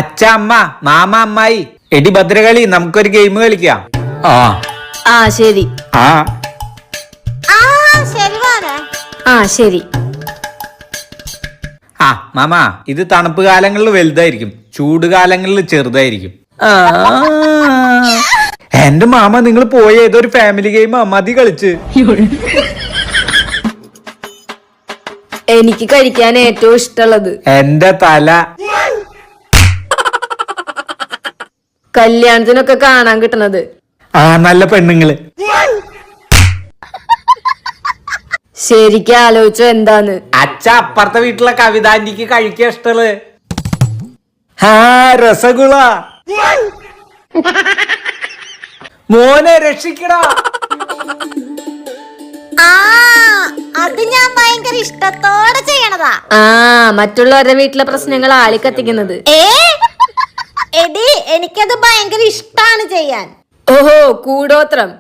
അച്ഛ അമ്മ മാമ അമ്മായി എടി ഭദ്രകളി നമുക്കൊരു ഗെയിം കളിക്കാം. ആ ശരി. ശരി. മാമ ഇത് തണുപ്പ് കാലങ്ങളിൽ വലുതായിരിക്കും, ചൂട് കാലങ്ങളിൽ ചെറുതായിരിക്കും. എന്റെ മാമ നിങ്ങൾ പോയ ഏതൊരു ഫാമിലി ഗെയിം മതി കളിച്ച്. എനിക്ക് കഴിക്കാൻ ഏറ്റവും ഇഷ്ടമുള്ളത് എന്റെ തല. കല്യാണത്തിനൊക്കെ കാണാൻ കിട്ടണത് നല്ല പെണ്ണുങ്ങള്. ശരിക്കും ആലോചിച്ചോ എന്താന്ന്? അച്ഛ അപ്പുറത്തെ വീട്ടിലെ കവിത ആന്റിക്ക് കഴിക്കാൻ ഇഷ്ടമുള്ളത് രസഗുള. മോനെ രക്ഷിക്കടാ. അത് ഞാൻ ഭയങ്കര ഇഷ്ടത്തോടെ ചെയ്യണതാ. മറ്റുള്ളവരുടെ വീട്ടിലെ പ്രശ്നങ്ങൾ ആളിക്കത്തിക്കുന്നത്. എടി എനിക്കത് ഭയങ്കര ഇഷ്ടാണ് ചെയ്യാൻ. ഓഹോ കൂടോത്രം.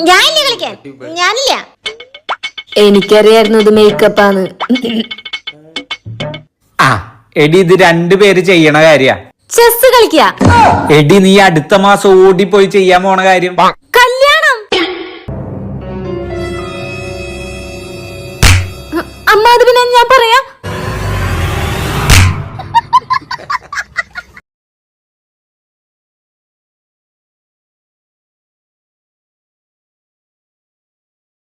ഞാനില്ല കളിക്കാൻ, ഞാനില്ല. എനിക്കറിയായിരുന്നു ഇത് മേക്കപ്പാന്ന്. എടി ഇത് രണ്ടുപേര് ചെയ്യണ കാര്യ. ചെസ് കളിക്ക. എടി നീ അടുത്ത മാസം ഓടിപ്പോയി ചെയ്യാൻ പോണ കാര്യം കല്യാണം. അമ്മ അത് പിന്നെ ഞാൻ പറയാം.